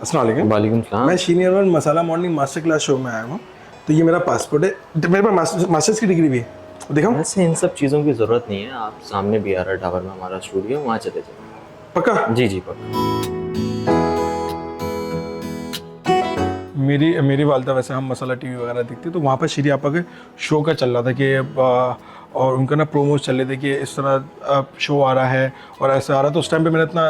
अस्सलाम वालेकुम। वालेकुम सलाम। मैं शीनियर वन मसाला मॉर्निंग मास्टर क्लास शो में आया हूँ। तो ये मेरा पासपोर्ट है, मेरे पास मास्टर्स की डिग्री भी है, दिखाऊँ? वैसे इन सब चीज़ों की ज़रूरत नहीं है, आप सामने BRR टावर में हमारा स्टूडियो, वहाँ चले जाइए। पक्का? जी जी पक्का। मेरी वालदा वैसे हम मसाला टीवी वगैरह देखती, तो वहाँ पर श्री आपा के शो का चल रहा था कि और उनका ना प्रोमोज चल रहे थे कि इस तरह शो आ रहा है और ऐसा आ रहा है। तो उस टाइम पे मैंने इतना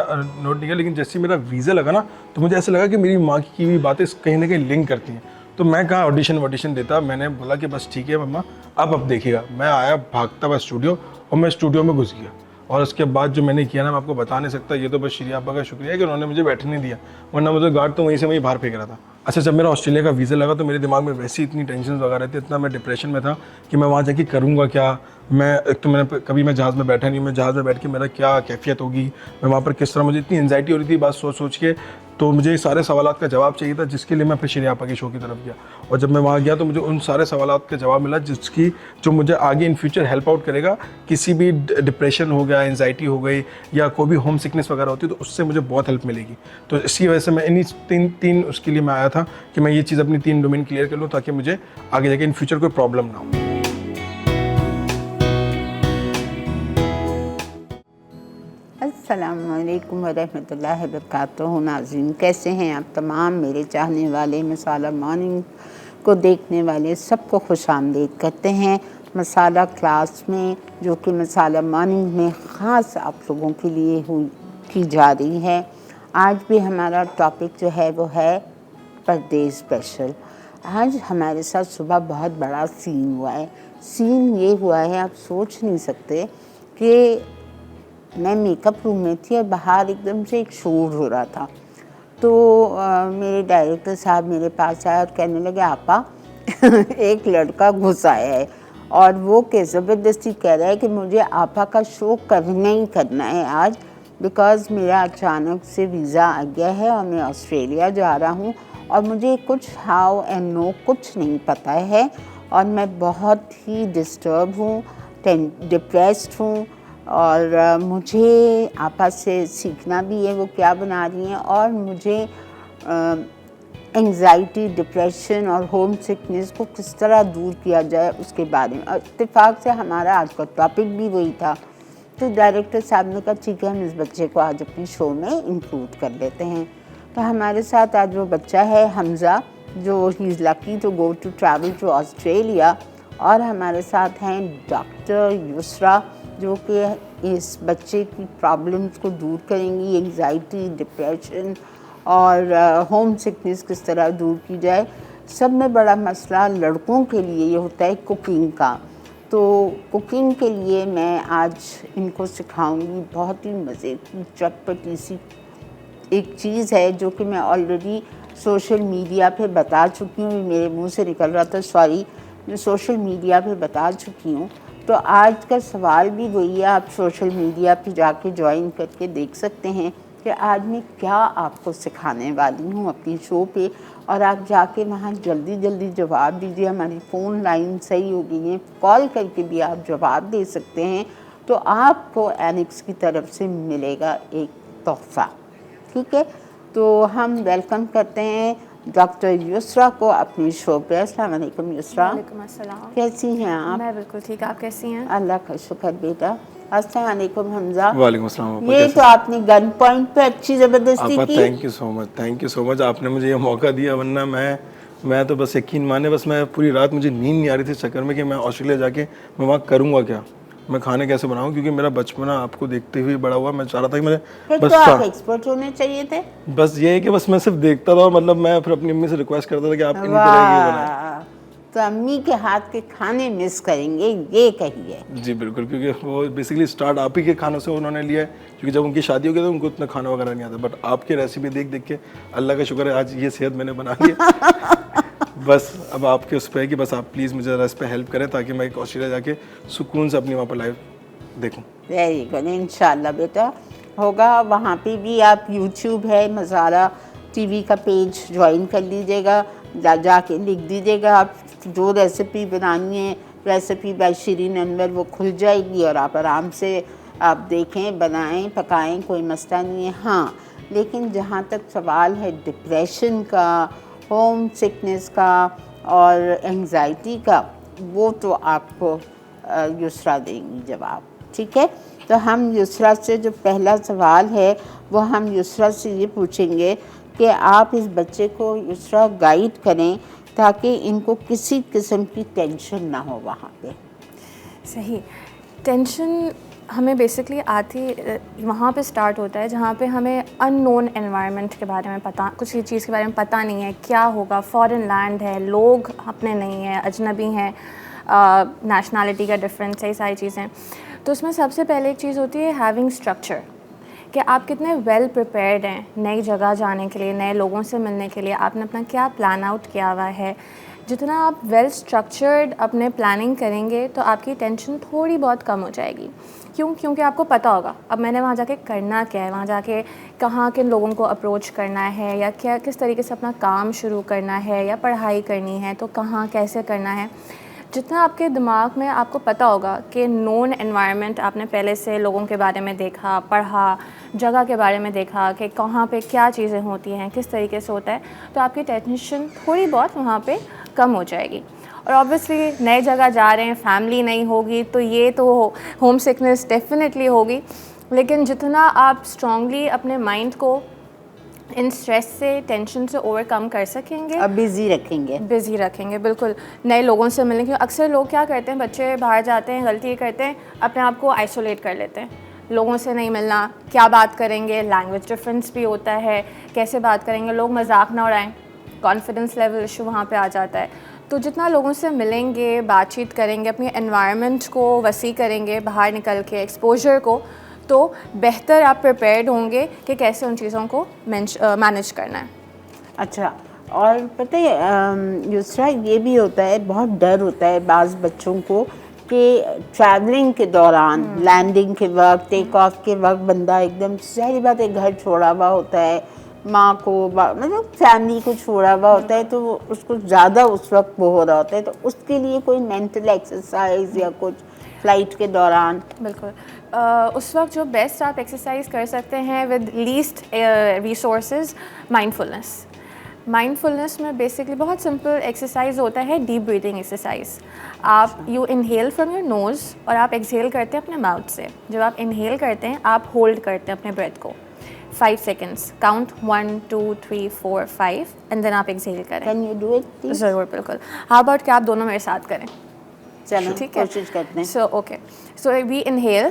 नोट नहीं किया, लेकिन जैसे ही मेरा वीज़ा लगा ना, तो मुझे ऐसा लगा कि मेरी माँ की हुई बातें कहीं ना कहीं लिंक करती हैं। तो मैं कहाँ ऑडिशन देता, मैंने बोला कि बस ठीक है मम्मा, आप अब देखिएगा। मैं आया भागता हुआ स्टूडियो, और मैं स्टूडियो में घुस गया। और उसके बाद जो मैंने किया ना, मैं आपको बता नहीं सकता। ये तो बस श्री आपा का शुक्रिया है कि उन्होंने मुझे बैठने नहीं दिया, वरना मुझे गार्ड तो वहीं से वहीं बाहर फेंक रहा था। अच्छा, जब मेरा ऑस्ट्रेलिया का वीज़ा लगा तो मेरे दिमाग में वैसी इतनी टेंशन वगैरह थी, इतना मैं डिप्रेशन में था कि मैं वहाँ जाके करूँगा क्या। मैं एक तो मैंने कभी मैं जहाज़ में बैठा नहीं, मैं जहाज़ में बैठ के मेरा क्या कैफियत होगी, मैं वहाँ पर किस तरह, मुझे इतनी एंजाइटी हो रही थी बात सोच सोच के। तो मुझे सारे सवालात का जवाब चाहिए था, जिसके लिए मैं फिर श्री आपा के शो की तरफ गया। और जब मैं वहाँ गया तो मुझे उन सारे सवालात का जवाब मिला जो मुझे आगे इन फ्यूचर हेल्प आउट करेगा। किसी भी डिप्रेशन हो गया, एंजाइटी हो गई, या कोई भी होम सिकनेस वगैरह होती है, तो उससे मुझे बहुत हेल्प मिलेगी। तो इसी वजह से मैं इन्हीं तीन उसके लिए मैं आया था कि मैं ये चीज़ अपनी 3 डोमेन क्लियर कर लूँ, ताकि मुझे आगे जाके इन फ्यूचर कोई प्रॉब्लम ना हो। अस्सलामुअलैकुम वरहमतुल्लाहि वबरकातुहू। नाज़रीन, कैसे हैं आप तमाम मेरे चाहने वाले, मसाला मॉर्निंग को देखने वाले सबको खुश आमदीद करते हैं मसाला क्लास में, जो कि मसाला मॉर्निंग में ख़ास आप लोगों के लिए की जा रही है। आज भी हमारा टॉपिक जो है वो है परदेस स्पेशल। आज हमारे साथ सुबह बहुत बड़ा सीन हुआ है। सीन ये हुआ है, आप सोच नहीं सकते कि मैं मेकअप रूम में थी और बाहर एकदम से एक शोर हो रहा था। तो मेरे डायरेक्टर साहब मेरे पास आए और कहने लगे, आपा एक लड़का घुस आया है और वो के ज़बरदस्ती कह रहा है कि मुझे आपा का शो करना ही करना है आज, बिकॉज़ मेरा अचानक से वीज़ा आ गया है और मैं ऑस्ट्रेलिया जा रहा हूँ और मुझे कुछ हाउ एंड नो कुछ नहीं पता है और मैं बहुत ही डिस्टर्ब हूँ, डिप्रेस्ड हूँ और मुझे आपा से सीखना भी है वो क्या बना रही हैं, और मुझे एंग्जाइटी, डिप्रेशन और होम सिकनेस को किस तरह दूर किया जाए उसके बारे में। और इत्तेफाक से हमारा आज का टॉपिक भी वही था। तो डायरेक्टर साहब ने कहा ठीक है, हम इस बच्चे को आज अपने शो में इंक्लूड कर लेते हैं। तो हमारे साथ आज वो बच्चा है हमज़ा, जो he is lucky to go to travel to Australia, और हमारे साथ हैं डॉक्टर युसरा, जो कि इस बच्चे की प्रॉब्लम्स को दूर करेंगी, एंग्जाइटी, डिप्रेशन और होम सिकनेस किस तरह दूर की जाए। सब में बड़ा मसला लड़कों के लिए ये होता है कुकिंग का। तो कुकिंग के लिए मैं आज इनको सिखाऊंगी बहुत ही मज़े की चटपटी सी एक चीज़ है, जो कि मैं ऑलरेडी सोशल मीडिया पे बता चुकी हूँ। मेरे मुंह से निकल रहा था, सॉरी, मैं सोशल मीडिया पे बता चुकी हूँ। तो आज का सवाल भी वही है, आप सोशल मीडिया पे जाके ज्वाइन करके देख सकते हैं कि आज मैं क्या आपको सिखाने वाली हूँ अपनी शो पे, और आप जाके वहाँ जल्दी जल्दी जवाब दीजिए। हमारी फ़ोन लाइन सही हो गई है, कॉल करके भी आप जवाब दे सकते हैं। तो आपको एनिक्स की तरफ से मिलेगा एक तोहफ़ा, ठीक है। तो हम वेलकम करते हैं डॉक्टर युसरा को अपनी शो पे। अस्सलाम वालेकुम युसरा। वालेकुम अस्सलाम। कैसी हैं आप? मैं बिल्कुल ठीक, आप कैसी हैं? अल्लाह का शुक्र बेटा। अस्सलाम वालेकुम हमजा। वालेकुम अस्सलाम आपा, ये कैसे? तो आपने गन पॉइंट पे अच्छी ज़बरदस्ती आपा की। थैंक यू सो मच, आपने मुझे ये मौका दिया, वरना मैं तो बस यकीन माने, बस मैं पूरी रात मुझे नींद नहीं आ रही थी इस चक्कर में कि मैं ऑस्ट्रेलिया जाके मैं वहाँ करूँगा क्या, मैं खाने कैसे बनाऊँ, क्योंकि मेरा बचपना आपको देखते हुए बड़ा हुआ। मैं चाह रहा था कि फिर मेरे बस तो आप एक्सपर्ट होने चाहिए थे। बस ये है कि बस मैं सिर्फ देखता था, मतलब मैं फिर अपनी अम्मी से रिक्वेस्ट करता था कि आप इन्हीं तरह की बनाएं। वाह, तो अम्मी के हाथ के खाने मिस करेंगे, ये कहिए। जी बिल्कुल, क्योंकि वो बेसिकली स्टार्ट आप ही के खानों से उन्होंने लिया है, क्योंकि जब उनकी शादी हो गई तो उनको उतना खाना वगैरह नहीं आता। बट आपकी रेसिपी देख देख के अल्लाह का शुक्र है आज ये सेहत मैंने बना ली है। बस अब आपके उस पर है कि बस आप प्लीज़ मुझे ज़रा इस पर हेल्प करें, ताकि मैं ऑस्ट्रेलिया जाके सुकून से अपनी वहाँ पर लाइफ देखूँ। वेरी गुड, इंशाल्लाह बेटा होगा। वहाँ पे भी आप यूट्यूब है, मसाला टीवी का पेज ज्वाइन कर लीजिएगा, जाके लिख दीजिएगा आप जो रेसिपी बनानी है, रेसिपी बाय शिरीन अनवर, वो खुल जाएगी और आप आराम से आप देखें, बनाएं, पकाएं, कोई मसला नहीं है। हाँ, लेकिन जहाँ तक सवाल है डिप्रेशन का, होम सिकनेस का और एंजाइटी का, वो तो आपको युसरा देंगी जवाब, ठीक है। तो हम युसरा से जो पहला सवाल है वो हम युसरा से ये पूछेंगे कि आप इस बच्चे को युसरा गाइड करें ताकि इनको किसी किस्म की टेंशन ना हो वहाँ पे। सही। टेंशन हमें बेसिकली वहाँ पे स्टार्ट होता है जहाँ पे हमें अननोन एनवायरनमेंट के बारे में पता, कुछ चीज़ के बारे में पता नहीं है, क्या होगा, फॉरेन लैंड है, लोग अपने नहीं हैं, अजनबी हैं, नेशनलिटी का डिफरेंस है, ये सारी चीज़ें। तो उसमें सबसे पहले एक चीज़ होती है हैविंग स्ट्रक्चर, कि आप कितने वेल प्रिपेयर्ड हैं नई जगह जाने के लिए, नए लोगों से मिलने के लिए, आपने अपना क्या प्लान आउट किया हुआ है। जितना आप वेल स्ट्रक्चर्ड अपने प्लानिंग करेंगे तो आपकी टेंशन थोड़ी बहुत कम हो जाएगी। क्यों? क्योंकि आपको पता होगा अब मैंने वहाँ जाके करना क्या है, वहाँ जाके कहाँ किन लोगों को अप्रोच करना है, या क्या किस तरीके से अपना काम शुरू करना है, या पढ़ाई करनी है तो कहाँ कैसे करना है। जितना आपके दिमाग में आपको पता होगा कि नोन एनवायरनमेंट, आपने पहले से लोगों के बारे में देखा, पढ़ा, जगह के बारे में देखा कि कहाँ पे क्या चीज़ें होती हैं, किस तरीके से होता है, तो आपकी टेंशन थोड़ी बहुत वहाँ पे कम हो जाएगी। और ऑब्वियसली नए जगह जा रहे हैं, फैमिली नहीं होगी तो ये तो होम सिकनेस डेफिनेटली होगी, लेकिन जितना आप स्ट्रांगली अपने माइंड को इन स्ट्रेस से, टेंशन से ओवरकम कर सकेंगे, अब बिज़ी रखेंगे, बिल्कुल नए लोगों से मिलने की। अक्सर लोग क्या करते हैं, बच्चे बाहर जाते हैं, गलती करते हैं, अपने आप को आइसोलेट कर लेते हैं, लोगों से नहीं मिलना, क्या बात करेंगे, लैंग्वेज डिफरेंस भी होता है, कैसे बात करेंगे, लोग मजाक ना उड़ाएं, कॉन्फिडेंस लेवल इशू वहाँ पे आ जाता है। तो जितना लोगों से मिलेंगे, बातचीत करेंगे, अपनी एनवायरनमेंट को वसी करेंगे, बाहर निकल के एक्सपोजर को, तो बेहतर आप प्रिपेयर्ड होंगे कि कैसे उन चीज़ों को मैनेज करना है। अच्छा, और पता है युसरा, ये भी होता है, बहुत डर होता है बाज़ बच्चों को कि ट्रैवलिंग के दौरान, लैंडिंग के वक्त, टेक ऑफ के वक्त बंदा एकदम, सारी बात है, घर छोड़ा हुआ होता है, माँ को, मतलब फैमिली को छोड़ा हुआ होता है, तो उसको ज़्यादा उस वक्त वो हो रहा होता है। तो उसके लिए कोई मेंटल एक्सरसाइज या कुछ फ़्लाइट के दौरान? बिल्कुल। उस वक्त जो बेस्ट आप एक्सरसाइज कर सकते हैं विद लीस्ट रिसोर्सेज, माइंडफुलनेस में बेसिकली बहुत सिंपल एक्सरसाइज होता है, डीप ब्रीथिंग एक्सरसाइज। आप you inhale from your nose और आप एक्सहेल करते हैं अपने माउथ से। जब आप इनहेल करते हैं आप होल्ड करते हैं अपने ब्रेथ को 5 सेकेंड्स, काउंट 1 2 3 4 5 एंड देन आप एक्सहेल करें। Can you do it? ज़रूर, बिल्कुल। हाउ अबाउट कि आप दोनों मेरे साथ करें? चलो ठीक है, कोशिश करते हैं। So okay, so we inhale,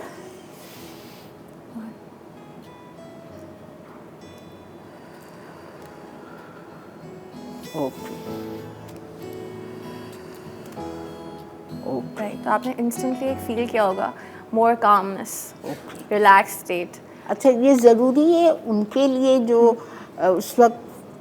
okay okay right. तो आपने इंस्टेंटली एक फील किया होगा more calmness, okay. Relax state. अच्छा, ये ज़रूरी है उनके लिए जो उस वक्त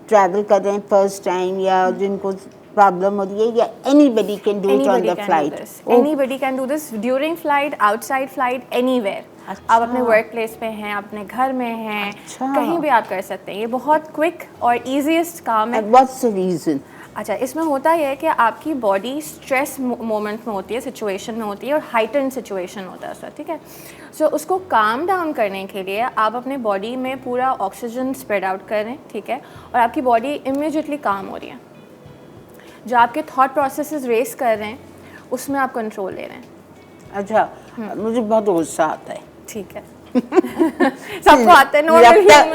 ट्रैवल कर रहे हैं फर्स्ट टाइम, या जिनको प्रॉब्लम हो रही है, या anybody can do it on the flight? Anybody can do this during flight, outside flight, anywhere. आप अपने वर्क प्लेस पे हैं, आप अपने घर में हैं, अच्छा। कहीं भी आप कर सकते हैं। ये बहुत क्विक और ईजीएस्ट काम है। What's the reason? अच्छा, इसमें होता यह है कि आपकी बॉडी स्ट्रेस मोमेंट में होती है, सिचुएशन में होती है, और हाइटन सिचुएशन होता है उसका, ठीक है। सो उसको काम डाउन करने के लिए आप अपने बॉडी में पूरा ऑक्सीजन स्प्रेड आउट करें, ठीक है, और आपकी बॉडी इमीडिएटली काम हो रही है। जो आपके थॉट प्रोसेसेस रेस कर रहे हैं उसमें आप कंट्रोल ले रहे हैं। अच्छा, मुझे बहुत गुस्सा आता है। ठीक है। सबको आता है,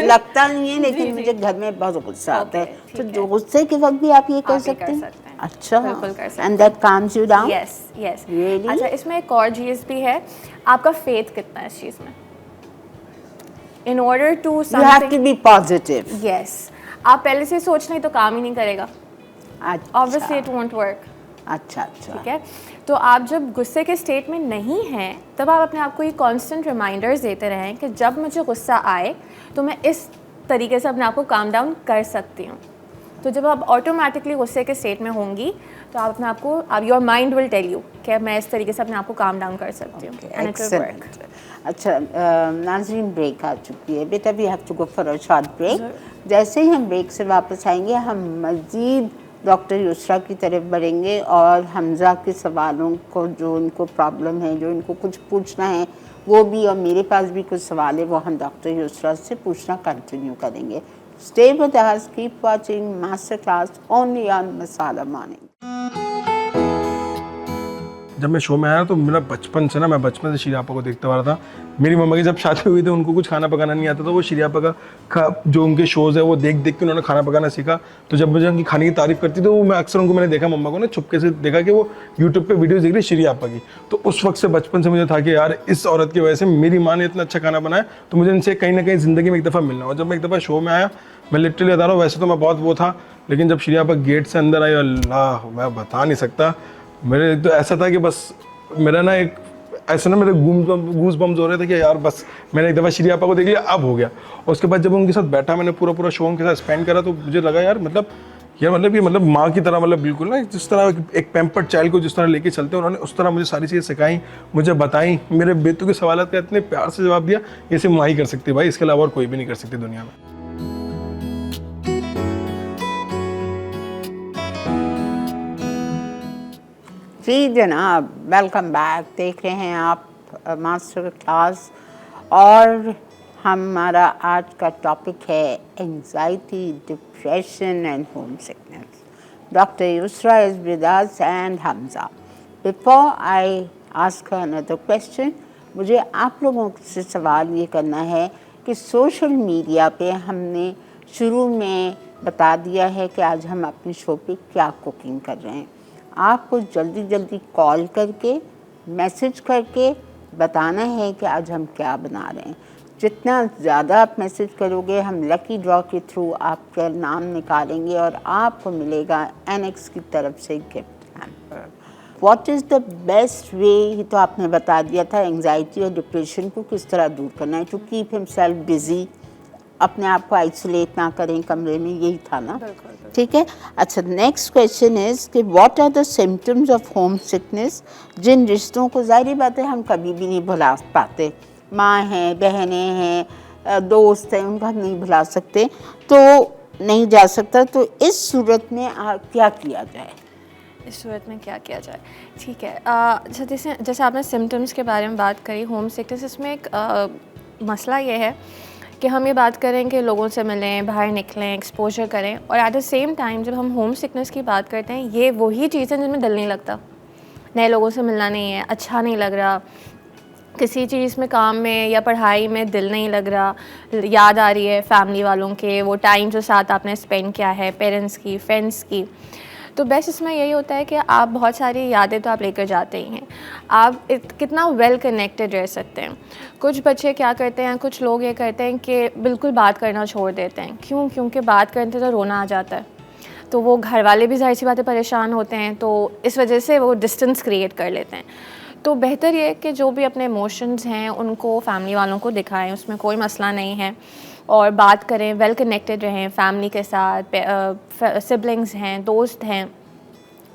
लगता नहीं है, लेकिन मुझे घर में बहुत गुस्सा आता है। तो जो गुस्से के वक्त भी आप ये कर सकते हैं? अच्छा, बिल्कुल कर सकते हैं। And that calms you down? Yes yes. Really? अच्छा, इसमें एक और चीज़ भी है, आपका फेथ कितना है इस चीज़ में। In order to you have to be positive. Yes, आप पहले से सोच नहीं तो काम ही नहीं करेगा, ऑब्वियसली इट वोंट वर्क। अच्छा अच्छा, ठीक है। तो आप जब गुस्से के स्टेट में नहीं हैं तब आप अपने आप को ये कांस्टेंट रिमाइंडर्स देते रहें कि जब मुझे गुस्सा आए तो मैं इस तरीके से अपने आप को काम डाउन कर सकती हूँ। तो जब आप ऑटोमेटिकली गुस्से के स्टेट में होंगी तो आप अपने आप को, your mind will tell you कि मैं इस तरीके से अपने आप को काम डाउन कर सकती हूँ, एंड इट विल वर्क। अच्छा, नाज़रीन ब्रेक आ चुकी है बेटा, we have to go for a short break. जैसे ही हम ब्रेक से वापस आएंगे हम मज़ीद डॉक्टर युसरा की तरफ बढ़ेंगे और हमज़ा के सवालों को, जो उनको प्रॉब्लम है, जो इनको कुछ पूछना है वो भी, और मेरे पास भी कुछ सवाल है वो हम डॉक्टर युसरा से पूछना कंटिन्यू करेंगे। Stay with us, keep watching master class only on masala morning. जब मैं शो में आया तो मेरा बचपन से मैं बचपन से श्री आपा को देखते आ रहा था। मेरी मम्मा की जब शादी हुई थी उनको कुछ खाना पकाना नहीं आता था, वो श्री आपा का जो उनके शोज़ है वो देख देख के उन्होंने खाना पकाना सीखा। तो जब मुझे उनकी खाने की तारीफ करती थी, वो मैं अक्सर उनको मैंने देखा, मम्मा को ना चुपके से देखा कि वो यूट्यूब पे वीडियोस देख रही श्री आपा की। तो उस वक्त से बचपन से मुझे था कि यार इस औरत की वजह से मेरी माँ ने इतना अच्छा खाना बनाया, तो मुझे इनसे कहीं ना कहीं ज़िंदगी में एक दफ़ा मिलना। और जब मैं एक दफ़ा शो में आया, मैं लिटरली बता रहा हूँ, वैसे तो मैं बहुत वो था, लेकिन जब श्री आपा गेट से अंदर आई, अल्लाह मैं बता नहीं सकता, मेरे तो ऐसा था कि बस मेरा ना एक ऐसा ना मेरे गूज बम्स हो रहे थे कि यार बस मैंने एक दफ़ा श्री आपा को देख लिया, अब हो गया। और उसके बाद जब उनके साथ बैठा, मैंने पूरा शो उनके साथ स्पेंड करा, तो मुझे लगा यार मतलब माँ की तरह, मतलब बिल्कुल ना, जिस तरह एक पैम्पर्ड चाइल्ड को जिस तरह लेके चलते हैं उन्होंने, उस तरह मुझे सारी चीज़ें सिखाई, मुझे बताई, मेरे बेतु के सवालों का इतने प्यार से जवाब दिया, ये सिर्फ माँ ही कर सकती है भाई, इसके अलावा और कोई भी नहीं कर सकती दुनिया में। जी जनाब, वेलकम बैक। देख रहे हैं आप मास्टर क्लास, और हमारा आज का टॉपिक है anxiety, depression and home sickness. Doctor Yusra is with us and Hamza. Before I ask another question, मुझे आप लोगों से सवाल ये करना है कि सोशल मीडिया पे हमने शुरू में बता दिया है कि आज हम अपने शो पे क्या कुकिंग कर रहे हैं। आपको जल्दी कॉल करके, मैसेज करके बताना है कि आज हम क्या बना रहे हैं। जितना ज़्यादा आप मैसेज करोगे, हम लकी ड्रॉ के थ्रू आपका नाम निकालेंगे और आपको मिलेगा एनेक्स की तरफ से gift hamper. What is the best way, तो आपने बता दिया था एंजाइटी और डिप्रेशन को किस तरह दूर करना है, टू कीप हिमसेल्फ बिजी, अपने आप को आइसोलेट ना करें कमरे में, यही था ना? ठीक है। अच्छा, नेक्स्ट क्वेश्चन इज़ कि what are the symptoms of home sickness, जिन रिश्तों को ज़ाहिर बात है हम कभी भी नहीं भुला पाते, माँ हैं, बहनें हैं, दोस्त हैं, उनको हम नहीं भुला सकते, तो नहीं जा सकता। तो इस सूरत में क्या किया जाए? इस सूरत में क्या किया जाए? ठीक है। अच्छा, जैसे आपने सिम्टम्स के बारे में बात करी, होम सिकनेस, इसमें एक मसला ये है कि हम ये बात करें कि लोगों से मिलें, बाहर निकलें, एक्सपोजर करें, और एट द सेम टाइम जब हम होम सिकनेस की बात करते हैं, ये वही चीज़ें जिनमें दिल नहीं लगता, नए लोगों से मिलना नहीं है, अच्छा नहीं लग रहा, किसी चीज़ में, काम में या पढ़ाई में दिल नहीं लग रहा, याद आ रही है फैमिली वालों के, वो टाइम जो साथ आपने स्पेंड किया है, पेरेंट्स की, फ्रेंड्स की। तो बेस्ट इसमें यही होता है कि आप बहुत सारी यादें तो आप लेकर जाते ही हैं, आप कितना वेल कनेक्टेड रह सकते हैं। कुछ बच्चे क्या करते हैं, कुछ लोग ये करते हैं कि बिल्कुल बात करना छोड़ देते हैं। क्यों? क्योंकि बात करते तो रोना आ जाता है, तो वो घर वाले भी जाहिर सी बातें परेशान होते हैं, तो इस वजह से वो डिस्टेंस क्रिएट कर लेते हैं। तो बेहतर ये है कि जो भी अपने इमोशंस हैं उनको फैमिली वालों को दिखाएं, उसमें कोई मसला नहीं है, और बात करें, वेल कनेक्टेड रहें फैमिली के साथ, सिबलिंग्स हैं, दोस्त हैं,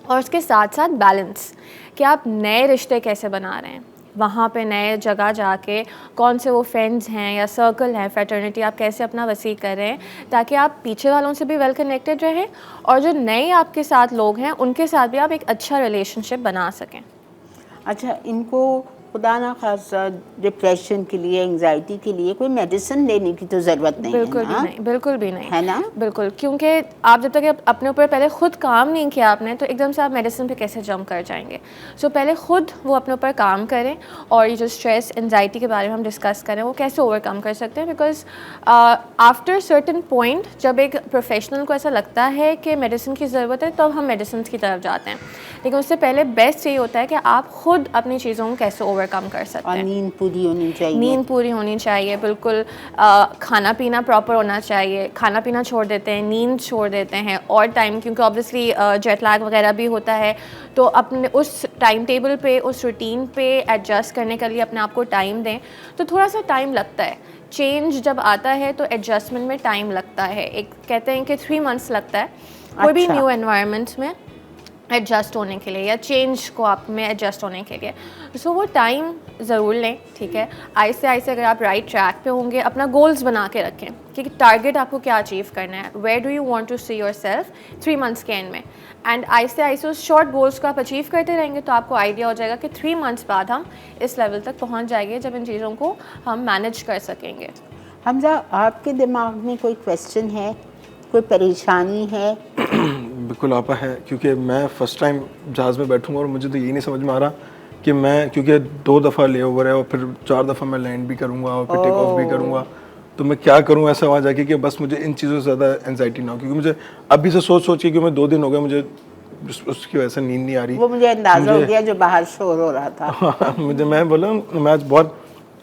और उसके साथ साथ बैलेंस कि आप नए रिश्ते कैसे बना रहे हैं, वहाँ पे नए जगह जाके कौन से वो फ्रेंड्स हैं या सर्कल हैं, फ्रेटर्निटी आप कैसे अपना वसी कर रहे हैं, ताकि आप पीछे वालों से भी वेल कनेक्टेड रहें, और जो नए आपके साथ लोग हैं उनके साथ भी आप एक अच्छा रिलेशनशिप बना सकें। अच्छा, इनको खुदा ना खासा डिप्रेशन के लिए, एंजाइटी के लिए कोई मेडिसिन लेने की तो ज़रूरत नहीं बिल्कुल है ना? भी नहीं, बिल्कुल भी नहीं है ना? बिल्कुल, क्योंकि आप जब तक अपने ऊपर पहले खुद काम नहीं किया आपने, तो एकदम से आप मेडिसिन पे कैसे जंप कर जाएंगे। सो पहले खुद वो अपने ऊपर काम करें, और ये जो स्ट्रेस, एंजाइटी के बारे में हम डिस्कस करें, वो कैसे ओवरकम कर सकते हैं। बिकॉज आफ्टर सर्टन पॉइंट जब एक प्रोफेशनल को ऐसा लगता है कि मेडिसिन की ज़रूरत है, तब हम मेडिसिन की तरफ जाते हैं, लेकिन उससे पहले बेस्ट ये होता है कि आप खुद अपनी चीज़ों को कैसे ओवरकम कर सकते हैं। नींद पूरी होनी चाहिए। नींद पूरी होनी चाहिए, बिल्कुल। खाना पीना प्रॉपर होना चाहिए। खाना पीना छोड़ देते हैं, नींद छोड़ देते हैं, और टाइम, क्योंकि ऑब्वियसली जेट लैग वगैरह भी होता है, तो अपने उस टाइम टेबल पे, उस रूटीन पे एडजस्ट करने के लिए अपने आप को टाइम दें। तो थोड़ा सा टाइम लगता है, चेंज जब आता है तो एडजस्टमेंट में टाइम लगता है। एक कहते हैं कि 3 मंथ्स लगता है कोई भी न्यू एनवायरनमेंट में, एडजस्ट होने के लिए या चेंज को आप में एडजस्ट होने के लिए। सो वो टाइम ज़रूर लें, ठीक है। आहिस्ते आहिस्ते अगर आप राइट ट्रैक पे होंगे, अपना गोल्स बना के रखें कि टारगेट आपको क्या अचीव करना है, where do you want to see yourself 3 months के एंड में। एंड आहिस्ते आहिस्ते उस शॉर्ट गोल्स को आप अचीव करते रहेंगे तो आपको आइडिया हो जाएगा कि 3 मंथ्स बाद हम इस लेवल तक पहुँच जाएंगे जब इन चीज़ों को हम मैनेज कर सकेंगे। हमजा, आपके दिमाग में कोई क्वेश्चन है, कोई परेशानी है? बिल्कुल आपा है, क्योंकि मैं फ़र्स्ट टाइम जहाज़ में बैठूंगा और मुझे तो यही नहीं समझ में आ रहा कि मैं, क्योंकि 2 दफ़ा ले ओवर है और फिर 4 दफ़ा मैं लैंड भी करूंगा और फिर टेक ऑफ भी करूंगा, तो मैं क्या करूं ऐसा वहाँ जाके कि बस मुझे इन चीज़ों से ज़्यादा एंजाइटी ना हो, क्योंकि मुझे अभी से सोच के, क्योंकि मैं 2 दिन हो गए मुझे उसकी वजह से नींद नहीं आ रही। वो मुझे अंदाज़ा हो गया जो बाहर शोर हो रहा था। मैं बोला, मैं आज बहुत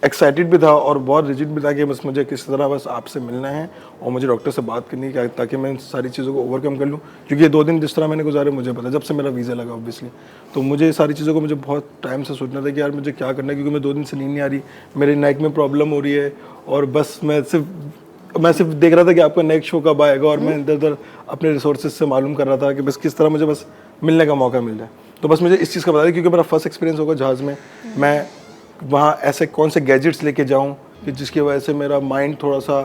एक्साइटेड भी था और बहुत रिजिड भी था कि बस मुझे किस तरह बस आपसे मिलना है और मुझे डॉक्टर से बात करनी है ताकि मैं इन सारी चीज़ों को ओवरकम कर लूँ, क्योंकि ये 2 दिन जिस तरह मैंने गुजारे मुझे पता, जब से मेरा वीज़ा लगा ऑब्वियसली, तो मुझे ये सारी चीज़ों को मुझे बहुत टाइम से सोचना था कि यार मुझे क्या करना है, क्योंकि मैं 2 दिन से नींद नहीं आ रही, मेरे नेक में प्रॉब्लम हो रही है और बस मैं सिर्फ देख रहा था कि आपका नेक्स्ट शो कब आएगा और मैं इधर उधर अपने रिसोर्सेज से मालूम कर रहा था कि बस किस तरह मुझे बस मिलने का मौका मिल जाए। तो बस मुझे इस चीज़ का बता दें, क्योंकि मेरा फर्स्ट एक्सपीरियंस होगा जहाज़ में, मैं वहाँ ऐसे कौन से गैजेट्स लेके जाऊँ कि जिसकी वजह से मेरा माइंड थोड़ा सा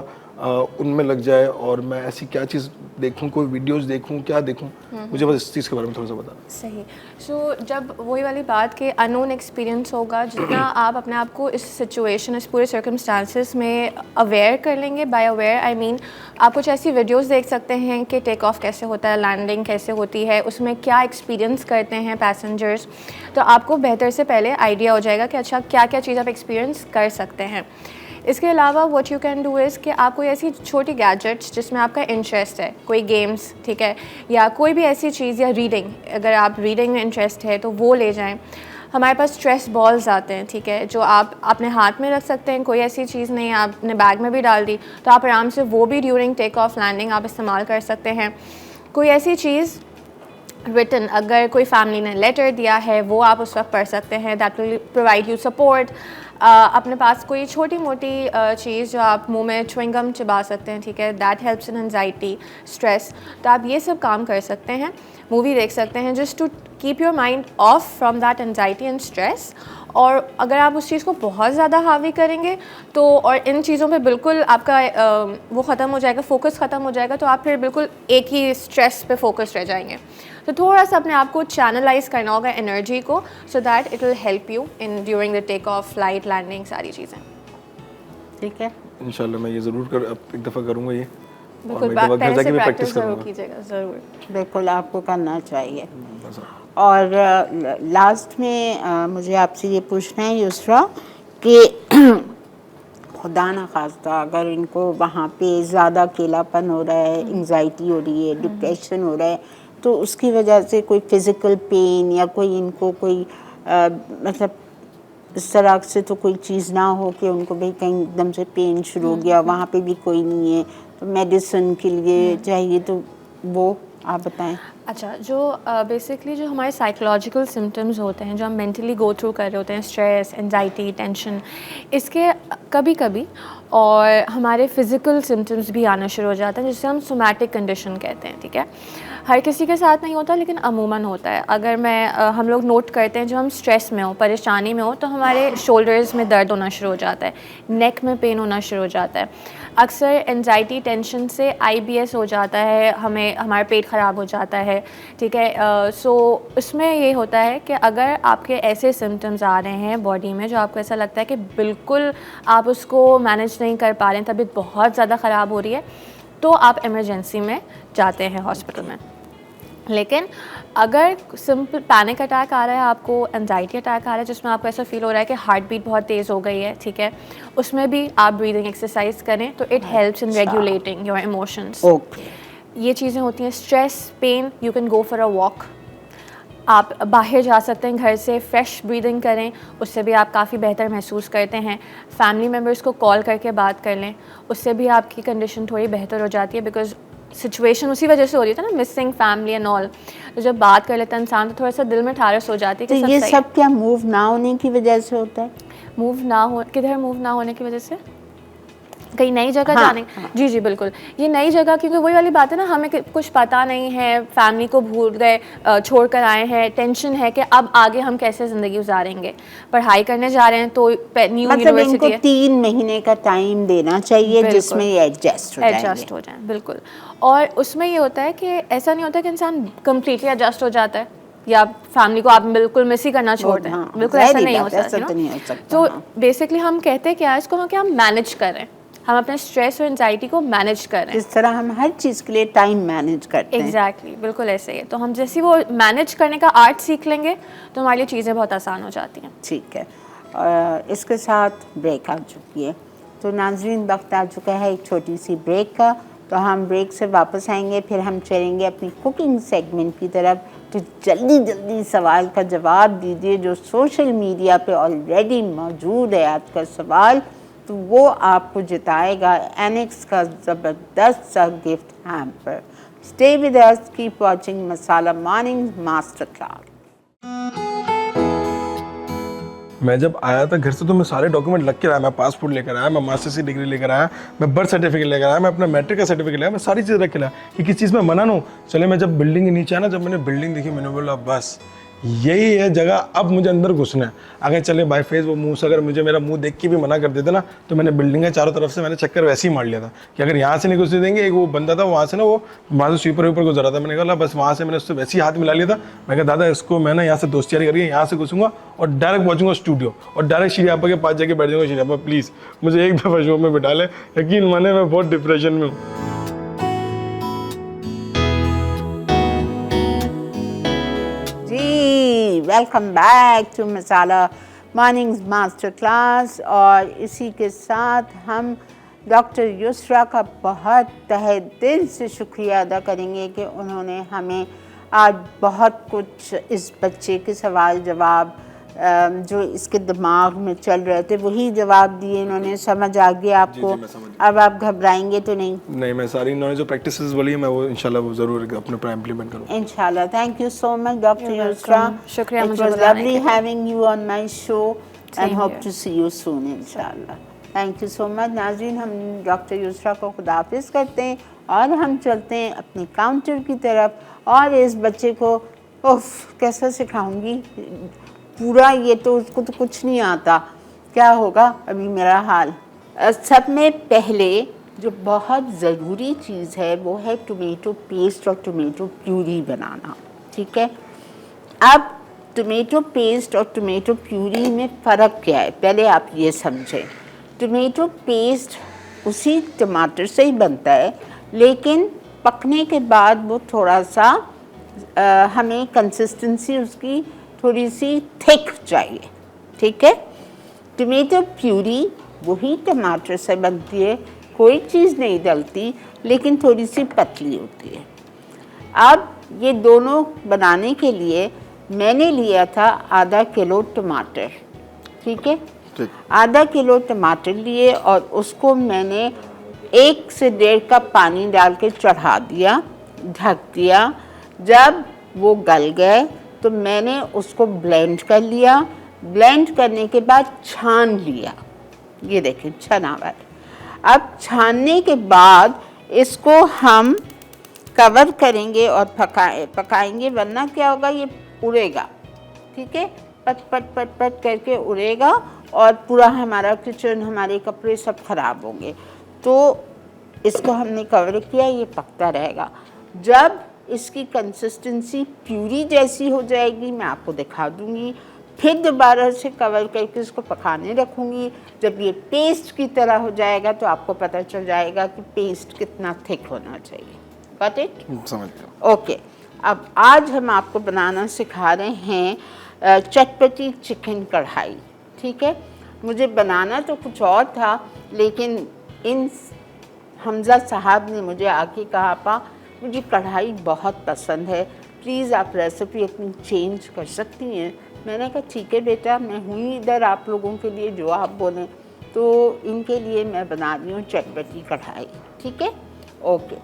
उनमें लग जाए और मैं ऐसी क्या चीज़ देखूँ, कोई वीडियोस देखूँ, क्या देखूँ, मुझे बस इस चीज़ के बारे में थोड़ा सा बता। सही। सो जब वही वाली बात कि अननोन एक्सपीरियंस होगा, जितना आप अपने आप को इस सिचुएशन, इस पूरे सर्कमस्टांसेस में अवेयर कर लेंगे, बाय अवेयर आई मीन आप कुछ ऐसी वीडियोस देख सकते हैं कि टेक ऑफ कैसे होता है, लैंडिंग कैसे होती है, उसमें क्या एक्सपीरियंस करते हैं पैसेंजर्स, तो आपको बेहतर से पहले आइडिया हो जाएगा कि अच्छा क्या क्या चीज़ आप एक्सपीरियंस कर सकते हैं। इसके अलावा what you can do is कि आप कोई ऐसी छोटी गैजेट्स जिसमें आपका इंटरेस्ट है, कोई गेम्स, ठीक है, या कोई भी ऐसी चीज़, या रीडिंग, अगर आप रीडिंग में इंटरेस्ट है तो वो ले जाएं। हमारे पास स्ट्रेस बॉल्स आते हैं, ठीक है, जो आप अपने हाथ में रख सकते हैं, कोई ऐसी चीज़ नहीं आपने बैग में भी डाल दी तो आप आराम से वो भी ड्यूरिंग टेक ऑफ लैंडिंग आप इस्तेमाल कर सकते हैं। कोई ऐसी चीज़ रिटन, अगर कोई फैमिली ने लेटर दिया है वो आप उस वक्त पढ़ सकते हैं, that will provide you support. अपने पास कोई छोटी मोटी चीज़ जो आप मुंह में च्युइंगम चबा सकते हैं, ठीक है, that helps in anxiety, stress, तो आप ये सब काम कर सकते हैं। मूवी देख सकते हैं just to keep your mind off from that anxiety and stress. और अगर आप उस चीज़ को बहुत ज़्यादा हावी करेंगे तो, और इन चीज़ों पे बिल्कुल आपका वो ख़त्म हो जाएगा, फोकस ख़त्म हो जाएगा, तो आप फिर बिल्कुल एक ही स्ट्रेस पे फोकस रह जाएंगे। तो थोड़ा सा अपने आप को चैनलाइज करना होगा एनर्जी को, so that it will help you in during the take off, flight, landing, सारी चीज़ें। ठीक है, इंशाल्लाह मैं ये ज़रूर एक दफ़ा करूँगा ये, बिल्कुल पहले से प्रैक्टिस ज़रूर कीजिएगा, ज़रूर, बिल्कुल आपको करना चाहिए। और लास्ट में मुझे आपसे ये पूछना है युसरा कि खुदा न खास्ता अगर इनको वहाँ पे ज़्यादा अकेलापन हो रहा है, एंजाइटी हो रही है, डिप्रेशन हो रहा है, तो उसकी वजह से कोई फिज़िकल पेन या कोई इनको कोई मतलब इस तरह से तो कोई चीज़ ना हो कि उनको भाई कहीं एकदम से पेन शुरू हो गया, वहाँ पे भी कोई नहीं है, तो मेडिसिन के लिए चाहिए, तो वो आप बताएं। अच्छा, जो बेसिकली जो हमारे साइकोलॉजिकल सिम्टम्स होते हैं, जो हम मेंटली गो थ्रू कर रहे होते हैं, स्ट्रेस, एंजाइटी, टेंशन, इसके कभी कभी और हमारे फिज़िकल सिम्टम्स भी आना शुरू हो जाते हैं, जिसे हम सोमैटिक कंडीशन कहते हैं, ठीक है। हर किसी के साथ नहीं होता लेकिन अमूमन होता है। अगर हम लोग नोट करते हैं, जब हम स्ट्रेस में हो, परेशानी में हो, तो हमारे शोल्डर्स में दर्द होना शुरू हो जाता है, नेक में पेन होना शुरू हो जाता है। अक्सर एंजाइटी, टेंशन से IBS हो जाता है, हमारा पेट ख़राब हो जाता है, ठीक है। सो उसमें ये होता है कि अगर आपके ऐसे सिम्टम्स आ रहे हैं बॉडी में जो आपको ऐसा लगता है कि बिल्कुल आप उसको मैनेज नहीं कर पा रहे हैं, तबीयत बहुत ज़्यादा ख़राब हो रही है, तो आप इमरजेंसी में जाते हैं हॉस्पिटल में। लेकिन अगर सिंपल पैनिक अटैक आ रहा है, आपको एंजाइटी अटैक आ रहा है जिसमें आपको ऐसा फील हो रहा है कि हार्ट बीट बहुत तेज़ हो गई है, ठीक है, उसमें भी आप ब्रीदिंग एक्सरसाइज करें तो it helps in regulating your emotions. ये चीज़ें होती हैं। Stress, pain, you can go for a walk, आप बाहर जा सकते हैं घर से, फ्रेश ब्रीदिंग करें, उससे भी आप काफ़ी बेहतर महसूस करते हैं। फैमिली मेम्बर्स को कॉल करके बात कर लें, उससे भी आपकी कंडीशन थोड़ी बेहतर हो जाती है, बिकॉज सिचुएशन उसी वजह से हो रही थी ना, मिसिंग फैमिली एंड ऑल। तो जब बात कर लेता है इंसान तो थोड़ा सा दिल में ठारस हो जाती है कि तो ये सब क्या मूव ना होने की वजह से होता है? मूव ना हो, किधर मूव ना होने की वजह से? कहीं नई जगह जाने। जी जी बिल्कुल, ये नई जगह, क्योंकि वही वाली बात है ना, हमें कुछ पता नहीं है, फैमिली को भूल गए, छोड़ कर आए हैं, टेंशन है कि अब आगे हम कैसे ज़िंदगी गुजारेंगे। पढ़ाई करने जा रहे हैं तो न्यू मतलब यूनिवर्सिटी इनको 3 महीने का टाइम देना चाहिए बिल्कुल। जिसमें ये एडजस्ट हो जाए बिल्कुल। और उसमें ये होता है कि ऐसा नहीं होता कि इंसान कम्प्लीटली एडजस्ट हो जाता है या फैमिली को आप बिल्कुल मिस ही करना छोड़ दें। हाँ, बिल्कुल ऐसा ज़ाहिर नहीं बात हो है, ऐसा सकता तो नहीं हो सकता, तो हाँ। बेसिकली हम कहते हैं क्या इसको, कि हम मैनेज करें, हम अपने स्ट्रेस और एंजाइटी को मैनेज करें। इस तरह हम हर चीज़ के लिए टाइम मैनेज करते हैं। एग्जैक्टली बिल्कुल ऐसे ही है। तो हम जैसे वो मैनेज करने का आर्ट सीख लेंगे तो हमारे लिए चीज़ें बहुत आसान हो जाती हैं। ठीक है, और इसके साथ ब्रेक आ चुकी है, तो नाज़रीन वक्त आ चुका है एक छोटी सी ब्रेक का। तो हम ब्रेक से वापस आएंगे, फिर हम चलेंगे अपनी कुकिंग सेगमेंट की तरफ। तो जल्दी जल्दी सवाल का जवाब दीजिए जो सोशल मीडिया पे ऑलरेडी मौजूद है। आज का सवाल तो वो आपको जिताएगा एनेक्स का ज़बरदस्त सा gift hamper. Stay with us, keep watching masala morning master class. मैं जब आया था घर से तो मैं सारे डॉक्यूमेंट लग के आया। मैं पासपोर्ट लेकर आया, मैं मास्टर्स की डिग्री लेकर आया, मैं बर्थ सर्टिफिकेट लेकर आया, मैं अपना मैट्रिक का सर्टिफिकेट लाया, मैं सारी चीज़ रख के लाया कि किस चीज़ में मना ना हो। चले मैं जब बिल्डिंग के नीचे आया ना, जब मैंने बिल्डिंग देखी मैंने बोला बस यही है जगह, अब मुझे अंदर घुसना है। अगर चले बाई फेस वो मुंह से अगर मुझे मेरा मुंह देख के भी मना कर देते ना, तो मैंने बिल्डिंग के चारों तरफ से मैंने चक्कर वैसे ही मार लिया था कि अगर यहाँ से नहीं घुसने देंगे। एक वो बंदा था वहाँ से ना, वो वहाँ से स्वीपर ऊपर गुजरा था, मैंने कहा बस वहाँ से मैंने उससे वैसे ही हाथ मिला लिया था। मैं कहा दादा इसको मैं ना यहाँ से दोस्तियारी करके यहाँ से घुसूंगा और डायरेक्ट पहुँचूंगा स्टूडियो और डायरेक्ट श्री आपा के पास जाके बैठ जाऊँगा। श्री आपा प्लीज़ मुझे एक दफ़ा शो में बिठा ले, यकीन माने मैं बहुत डिप्रेशन में हूँ। Welcome back to Masala Mornings Master Class. और इसी के साथ हम डॉक्टर युसरा का बहुत तहे दिल से शुक्रिया अदा करेंगे कि उन्होंने हमें आज बहुत कुछ इस बच्चे के सवाल जवाब जो इसके दिमाग में चल रहे थे वही जवाब दिए इन्होंने। समझ आ गया आपको? अब आप घबराएंगे तो नहीं? नहीं, मैं सारी इन्होंने जो प्रैक्टिसेस बोली है मैं वो इंशाल्लाह वो ज़रूर अपने ऊपर इम्प्लीमेंट करूँगा इंशाल्लाह। Thank you so much doctor Yusra, शुक्रिया it was lovely having you on my show and hope to see you soon इंशाल्लाह। Thank you so much. नाज़रीन, हम डॉक्टर युसरा को खुदाफिज करते हैं और हम चलते हैं अपने काउंटर की तरफ। और इस बच्चे को उफ कैसे सिखाऊंगी पूरा, ये तो उसको तो कुछ नहीं आता, क्या होगा अभी मेरा हाल। सब में पहले जो बहुत ज़रूरी चीज़ है वो है टोमेटो पेस्ट और टोमेटो प्यूरी बनाना। ठीक है, अब टोमेटो पेस्ट और टोमेटो प्यूरी में फ़र्क क्या है पहले आप ये समझें। टोमेटो पेस्ट उसी टमाटर से ही बनता है, लेकिन पकने के बाद वो थोड़ा सा हमें कंसिस्टेंसी उसकी थोड़ी सी थिक चाहिए। ठीक है, टोमेटो प्यूरी वही टमाटर से बनती है, कोई चीज़ नहीं डलती, लेकिन थोड़ी सी पतली होती है। अब ये दोनों बनाने के लिए मैंने लिया था आधा किलो टमाटर। ठीक है, आधा किलो टमाटर लिए और उसको मैंने 1 से 1.5 कप पानी डाल के चढ़ा दिया, ढक दिया। जब वो गल गए तो मैंने उसको ब्लेंड कर लिया। ब्लेंड करने के बाद छान लिया, ये देखें छना हुआ। अब छानने के बाद इसको हम कवर करेंगे और पकाएंगे, वरना क्या होगा ये उड़ेगा। ठीक है, पट पट पट पट करके उड़ेगा और पूरा हमारा किचन, हमारे कपड़े सब खराब होंगे। तो इसको हमने कवर किया, ये पकता रहेगा। जब इसकी कंसिस्टेंसी प्यूरी जैसी हो जाएगी मैं आपको दिखा दूंगी, फिर दोबारा से कवर करके इसको पकाने रखूँगी। जब ये पेस्ट की तरह हो जाएगा तो आपको पता चल जाएगा कि पेस्ट कितना थिक होना चाहिए। Got it? समझ गया। ओके, अब आज हम आपको बनाना सिखा रहे हैं चटपटी चिकन कढ़ाई। ठीक है, मुझे बनाना तो कुछ और था, लेकिन इन हमज़ा साहब ने मुझे आके कहा आपा मुझे कढ़ाई बहुत पसंद है, प्लीज़ आप रेसिपी अपनी चेंज कर सकती हैं। मैंने कहा ठीक है बेटा, मैं हूँ इधर आप लोगों के लिए, जो आप बोलें। तो इनके लिए मैं बना रही हूँ चटपटी कढ़ाई। ठीक है, ओके।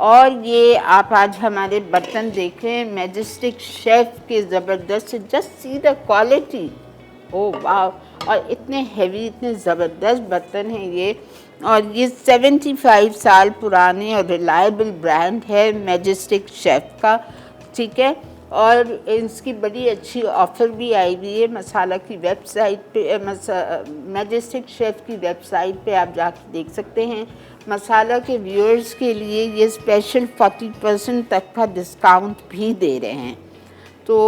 और ये आप आज हमारे बर्तन देख रहे हैं मैजेस्टिक शेफ़ के ज़बरदस्त, जस्ट सी द क्वालिटी, ओ वाह, और इतने हैवी, इतने ज़बरदस्त बर्तन हैं ये। और ये 75 साल पुराने और रिलायबल ब्रांड है मैजेस्टिक शेफ़ का, ठीक है। और इसकी बड़ी अच्छी ऑफ़र भी आई हुई है। मसाला की वेबसाइट पे, मैजेस्टिक शेफ़ की वेबसाइट पे आप जाके देख सकते हैं। मसाला के व्यूअर्स के लिए ये स्पेशल 40% तक का डिस्काउंट भी दे रहे हैं। तो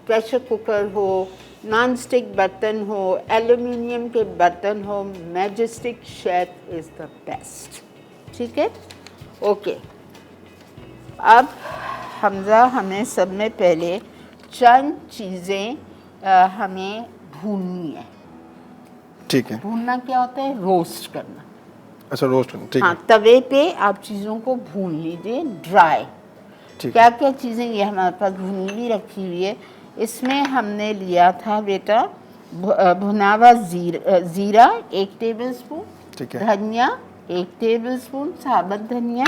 प्रेशर कुकर हो, नॉन स्टिक बर्तन हो, एल्युमिनियम के बर्तन हो, majestic chef is the best, ठीक है। ओके, अब हमज़ा हमें सब में पहले चंद चीज़ें हमें भूननी है। ठीक है। भूनना क्या होता है? रोस्ट करना। अच्छा, रोस्ट करना, ठीक हाँ, है। तवे पे आप चीज़ों को भून लीजिए ड्राई। ठीक क्या क्या चीज़ें ये हमारे पास भुनी हुई रखी हुई है। इसमें हमने लिया था बेटा भुना हुआ ज़ीरा 1 टेबल स्पून, ठीक है। धनिया 1 टेबल स्पून, साबुत धनिया,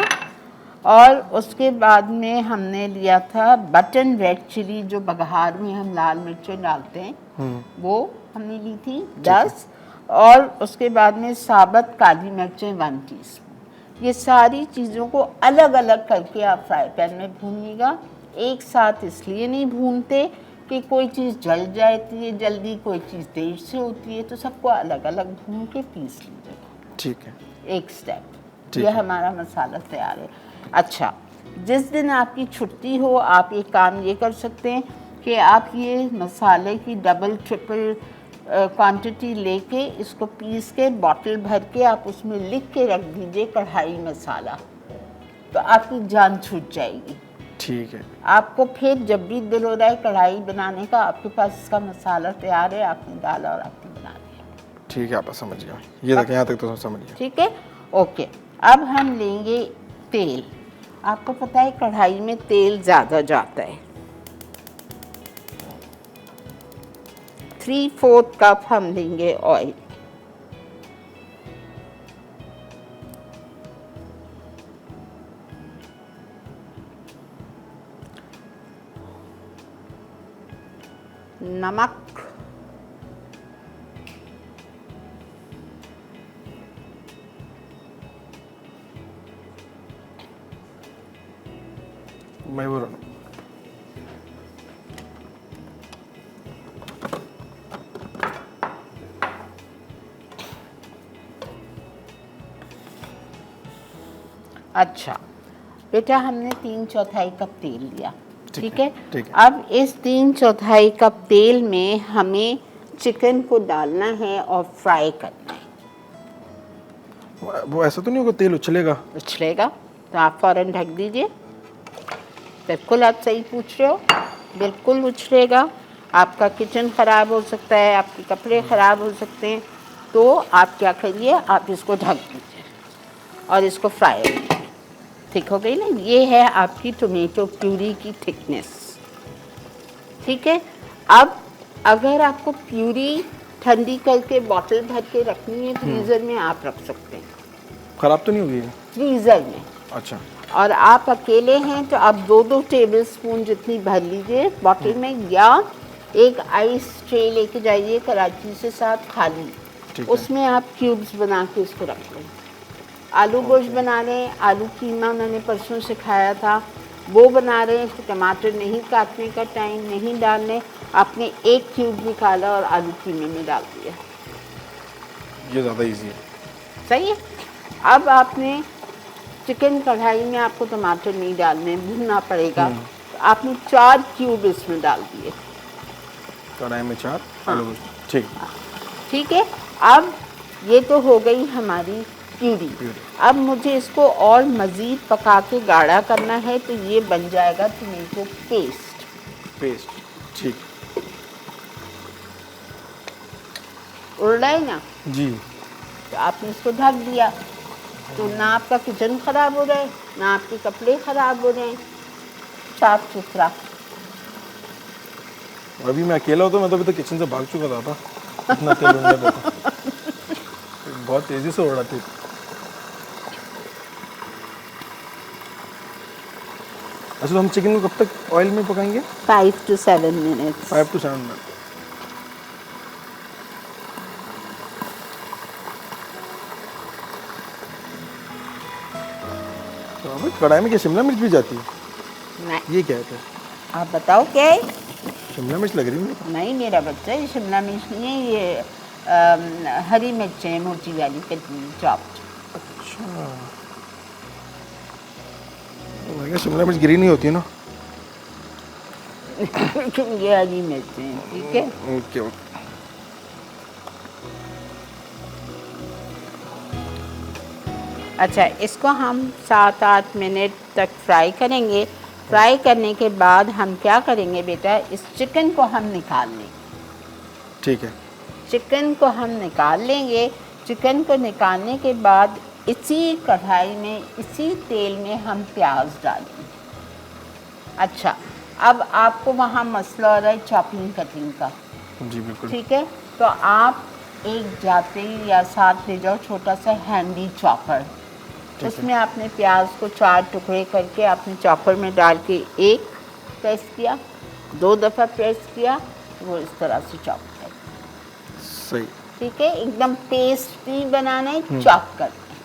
और उसके बाद में हमने लिया था बटन रेड चिली, जो बघार में हम लाल मिर्चें डालते हैं, वो हमने ली थी 10, और उसके बाद में साबुत काली मिर्चें 1 टीस्पून। ये सारी चीज़ों को अलग अलग करके आप फ्राई पैन में भूनिएगा। एक साथ इसलिए नहीं भूनते कि कोई चीज़ जल जाती है जल्दी, कोई चीज़ देर से होती है, तो सबको अलग अलग भून के पीस लीजिएगा। ठीक है। एक स्टेप, ठीक ये है। हमारा मसाला तैयार है। अच्छा, जिस दिन आपकी छुट्टी हो आप एक काम ये कर सकते हैं कि आप ये मसाले की डबल ट्रिपल क्वांटिटी लेके इसको पीस के बॉटल भर के आप उसमें लिख के रख दीजिए कढ़ाई मसाला, तो आपकी जान छूट जाएगी। ठीक है। आपको फिर जब भी दिल हो रहा है कढ़ाई बनाने का, आपके पास इसका मसाला तैयार है, आपने डाला और आपने बना लिया। ठीक है, आप समझ गया, ये तक यहाँ तक तो समझ गया। ठीक है, ओके। अब हम लेंगे तेल। आपको पता है कढ़ाई में तेल ज़्यादा जाता है। 3/4 कप हम लेंगे ऑयल। नमक, मैं बोल रहा हूँ। अच्छा बेटा, हमने 3/4 कप तेल लिया, ठीक है। ठीक है। अब इस 3/4 कप तेल में हमें चिकन को डालना है और फ्राई करना है। वो ऐसा तो नहीं होगा तेल उछलेगा? उछलेगा तो आप फ़ौरन ढक दीजिए। बिल्कुल आप सही पूछ रहे हो, बिल्कुल उछलेगा। आपका किचन ख़राब हो सकता है, आपके कपड़े ख़राब हो सकते हैं, तो आप क्या करिए, आप इसको ढक दीजिए और इसको फ्राई कीजिए। ठीक हो गई ना? ये है आपकी टोमेटो प्यूरी की थिकनेस, ठीक है। अब अगर आपको प्यूरी ठंडी करके बॉटल भर के रखनी है फ्रीज़र में, आप रख सकते हैं। ख़राब तो नहीं होगी? फ्रीज़र में। अच्छा। और आप अकेले हैं तो आप 2-2 टेबल स्पून जितनी भर लीजिए बॉटल में, या एक आइस ट्रे लेके जाइए कराची से साथ खाली, उसमें आप क्यूब्स बना के उसको रख लें। आलू गोश्त बना लें, आलू कीमा मैंने परसों से खाया था, वो बना रहे हैं तो टमाटर नहीं काटने का टाइम नहीं डालने, आपने एक क्यूब निकाला और आलू कीमे में डाल दिया। ये ज़्यादा इजी है। सही है। अब आपने चिकन कढ़ाई में आपको टमाटर नहीं डालने, भूनना पड़ेगा, तो आपने 4 क्यूब इसमें डाल दिए। कढ़ाई में 4 आलू गोश्त, ठीक। ठीक है। अब ये तो हो गई हमारी प्यूरी। अब मुझे इसको और मज़ीद पका के गाढ़ा करना है, तो ये बन जाएगा टोमेटो पेस्ट। ठीक। उड़ रहा है ना? जी। तो आपने इसको ढक दिया, तो ना आपका किचन ख़राब हो रहा है, ना आपके कपड़े ख़राब हो रहे हैं, साफ सुथरा। अभी मैं अकेला होता, मैं तो अभी तक किचन से भाग चुका था। इतना तेल उड़ने पे था। बहुत तेज़ी से उड़ रहा था। अच्छा, तो हम चिकन को कब तक ऑयल में पकाएंगे? 5 to 7 minutes। 5 to 7 minute. तो अब कढ़ाई में क्या शिमला मिर्च भी जाती है? नहीं, ये क्या है? आप बताओ क्या है? शिमला मिर्च लग रही है। नहीं मेरा बच्चा, ये शिमला मिर्च नहीं है, ये हरी मिर्च है, मोटी वाली कटी चॉप्ड। अच्छा, तो शिमला मिर्च ग्रीन ही होती है ना? ये हरी मिर्च है, ठीक है। Okay okay. अच्छा, इसको हम 7-8 मिनट तक फ्राई करेंगे। फ्राई करने के बाद हम क्या करेंगे बेटा, इस चिकन को हम निकाल लेंगे। ठीक है। चिकन को हम निकाल लेंगे। चिकन को निकालने के बाद इसी कढ़ाई में, इसी तेल में हम प्याज डालेंगे। अच्छा, अब आपको वहाँ मसला हो रहा है चॉपिंग कटिंग का, जी बिल्कुल। ठीक है। तो आप एक जाते या साथ ले जाओ छोटा सा हैंडी चॉपर, उसमें आपने प्याज को 4 टुकड़े करके आपने चॉपर में डाल के एक प्रेस किया, 2 दफ़ा प्रेस किया, वो इस तरह से चॉप कर, सही। ठीक है। एकदम पेस्ट नहीं बनाना है, चॉप करना है,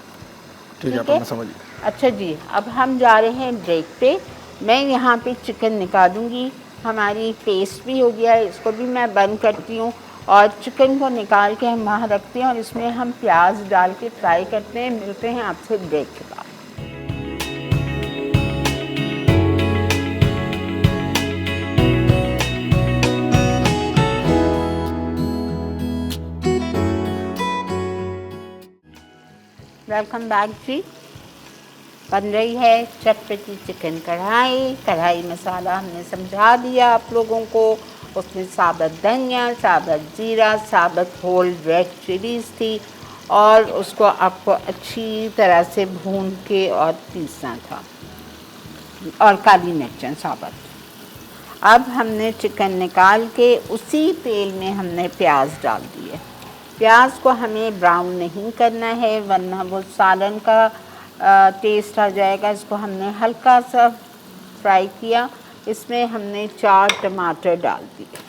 ठीक है, मैं समझ गया। अच्छा जी, अब हम जा रहे हैं ब्रेक पे। मैं यहाँ पे चिकन निकालूंगी, हमारी पेस्ट भी हो गया है, इसको भी मैं बंद करती हूँ और चिकन को निकाल के हम वहाँ रखते हैं और इसमें हम प्याज डाल के फ्राई करते हैं। मिलते हैं आपसे ब्रेक के बाद। वेलकम बैक जी। बन रही है चटपटी चिकन कढ़ाई। कढ़ाई मसाला हमने समझा दिया आप लोगों को। उसमें साबुत धनिया, साबुत जीरा, साबुत होल रेड चिलीज़ थी और उसको आपको अच्छी तरह से भून के और पीसना था, और काली मिर्चें साबुत। अब हमने चिकन निकाल के उसी तेल में हमने प्याज डाल दिए। प्याज को हमें ब्राउन नहीं करना है वरना वो सालन का टेस्ट आ जाएगा। इसको हमने हल्का सा फ्राई किया। इसमें हमने 4 टमाटर डाल दिए।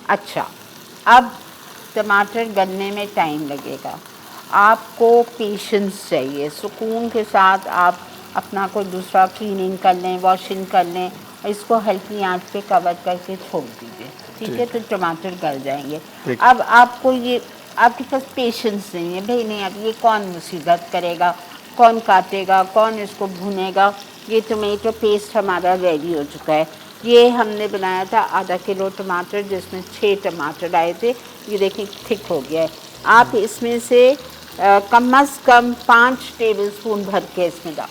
अच्छा, अब टमाटर गलने में टाइम लगेगा, आपको पेशेंस चाहिए। सुकून के साथ आप अपना कोई दूसरा क्लीनिंग कर लें, वॉशिंग कर लें, इसको हल्की आंच पे कवर करके छोड़ दीजिए, ठीक है। तो टमाटर गल जाएंगे। अब आपको ये, आपके पास पेशेंस नहीं है भाई, नहीं अब ये कौन मुसीबत करेगा, कौन काटेगा, कौन इसको भुनेगा। ये टमाटो पेस्ट हमारा रेडी हो चुका है। ये हमने बनाया था आधा किलो टमाटर, जिसमें 6 टमाटर आए थे। ये देखिए थिक हो गया है। आप इसमें से कम से कम 5 टेबलस्पून भर के इसमें डाल,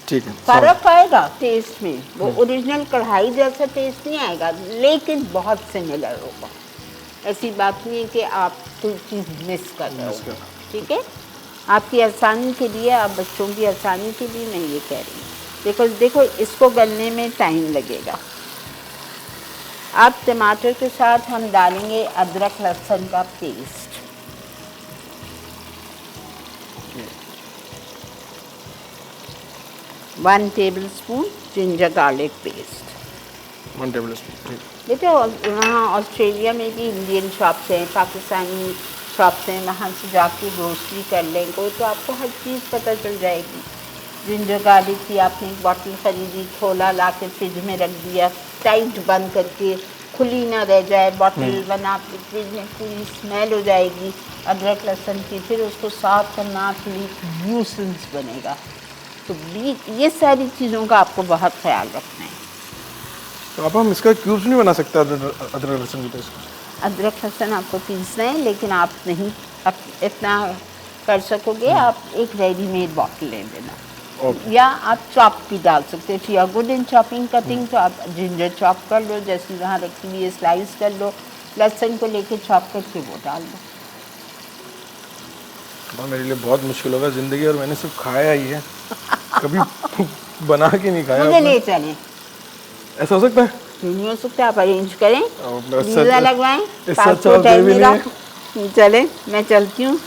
ठीक है। फर्क आएगा टेस्ट में। वो ओरिजिनल कढ़ाई जैसा टेस्ट नहीं आएगा, लेकिन बहुत सिमिलर होगा। ऐसी बात नहीं है कि आप कोई चीज़ मिस कर रहे हो, ठीक है। आपकी आसानी के लिए, आप बच्चों की आसानी के लिए मैं ये कह रही हूँ। देखो इसको गलने में टाइम लगेगा। अब टमाटर के साथ हम डालेंगे अदरक लहसुन का paste. One tablespoon ginger garlic paste. 1 tablespoon. बेटा वहाँ ऑस्ट्रेलिया में भी इंडियन शॉप्स हैं, पाकिस्तानी शॉप्स हैं, वहाँ से जाके ग्रोसरी कर लें कोई, तो आपको हर चीज़ पता चल जाएगी। जिंजर गार्लिक की आपने एक बॉटल ख़रीदी, खोला, ला के फ्रिज में रख दिया, टाइट बंद करके, खुली ना रह जाए बॉटल, वरना आपके फ्रिज में पूरी स्मेल हो जाएगी अदरक लहसुन की। फिर उसको साफ करना आपके लिए न्यूसेंस बनेगा। तो ये सारी चीज़ों का आपको बहुत ख्याल रखना है। तो आप हम इसका क्यूब्स नहीं बना सकते अदरक लहसुन की पेस्ट? अदरक लहसुन आपको पीसना है, लेकिन आप नहीं इतना कर सकोगे। आप एक रेडीमेड बॉटल ले लेना, या आप चॉप भी डाल सकते हो। You are good in chopping cutting, तो आप जिंजर चॉप कर लो, जैसे वहाँ रखी हुई है स्लाइस कर लो, लहसुन को लेके चॉप करके वो डाल दो। मेरे लिए बहुत मुश्किल होगा ज़िंदगी, और मैंने सिर्फ खाया ही है, कभी बना के नहीं खाया। मुझे ले चलें। ऐसा हो सकता है? नहीं हो सकता, आप अरेंज करें, अच्छा, वीज़ा लगवाएं, इससे अच्छा पासपोर्ट देर भी मेरा। नहीं चलें, मैं चलती हूँ,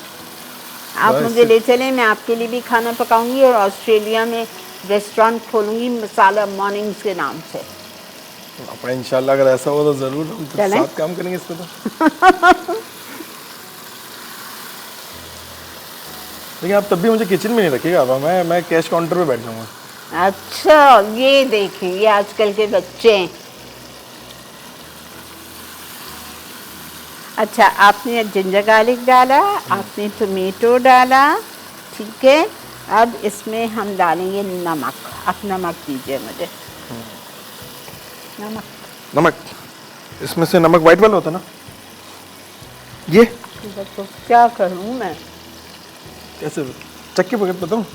आप बस। मुझे ले चलें। मैं आपके लिए भी खाना पकाऊंगी और ऑस्ट्रेलिया में रेस्टोरेंट खोलूंगी, मसाला मॉर्निंग्स के नाम से। अपना इंशाल्लाह अगर ऐसा हो तो ज़रूर हम साथ काम करेंगे इस पर। तो लेकिन आप तब भी मुझे किचन में नहीं रखिएगा, अब मैं कैश काउंटर पे बैठ जाऊँगा। अच्छा ये देखिए, ये आजकल के बच्चे हैं। अच्छा आपने जिंजर गार्लिक डाला, आपने टोमेटो डाला, ठीक है। अब इसमें हम डालेंगे नमक। आप नमक दीजिए मुझे। नमक नमक, इसमें से नमक वाइट वाला होता है ना, ये तो क्या करूँ मैं? कैसे चक्की पकड़ बताऊँ?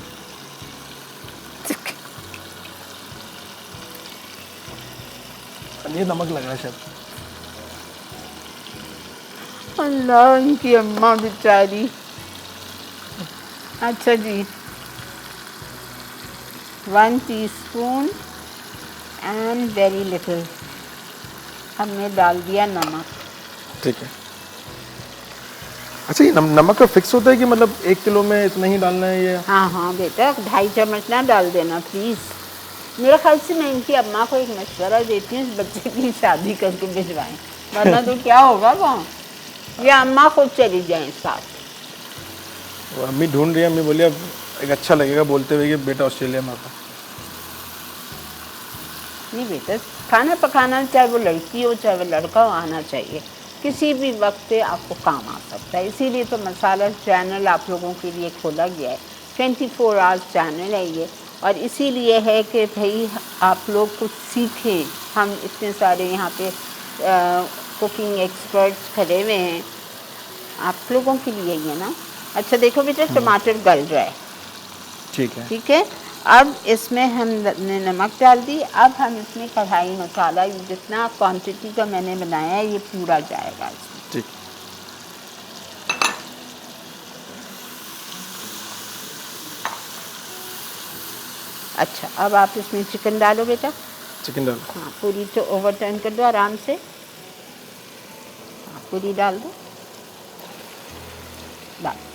ये नमक लग रहा है शायद। अल्लाह उनकी अम्मा बेचारी। अच्छा जी, 1 टीस्पून एंड वेरी लिटिल हमने डाल दिया नमक। ठीक है। अच्छा ये नमक का फिक्स होता है कि मतलब 1 किलो में इतना ही डालना है ये? हाँ हाँ बेटा, 2.5 चम्मच ना डाल देना प्लीज़। मेरे ख्याल से मैं इनकी अम्मा को एक मशवरा देती हूँ, इस बच्चे की शादी करके भिजवाएं, वरना तो क्या होगा वहाँ, ये अम्मा खुद चली जाएं साथ। वो अम्मी ढूंढ रही है, अम्मी बोली अब एक अच्छा लगेगा बोलते हुए कि बेटा ऑस्ट्रेलिया में आता। नहीं बेटा, खाना पकाना चाहे वो लड़की हो चाहे वो लड़का हो, आना चाहिए। किसी भी वक्त पे आपको काम आ सकता है। इसीलिए तो मसाला चैनल आप लोगों के लिए खोला गया है। 24 आवर्स चैनल है ये, और इसीलिए है कि भाई आप लोग कुछ सीखें। हम इतने सारे यहाँ पे कुकिंग एक्सपर्ट्स खड़े हुए हैं, आप लोगों के लिए ही है ना। अच्छा देखो बेटा, टमाटर गल रहा है, ठीक है। ठीक है। अब इसमें हमने नमक डाल दी। अब हम इसमें कढ़ाई मसाला, जितना क्वांटिटी का मैंने बनाया है ये पूरा जाएगा इसमें। ठीक। अच्छा अब आप इसमें चिकन डालो बेटा। चिकन डाल। हाँ पूरी तो ओवरटर्न कर दो आराम से। हाँ, पूरी डाल दो, बस।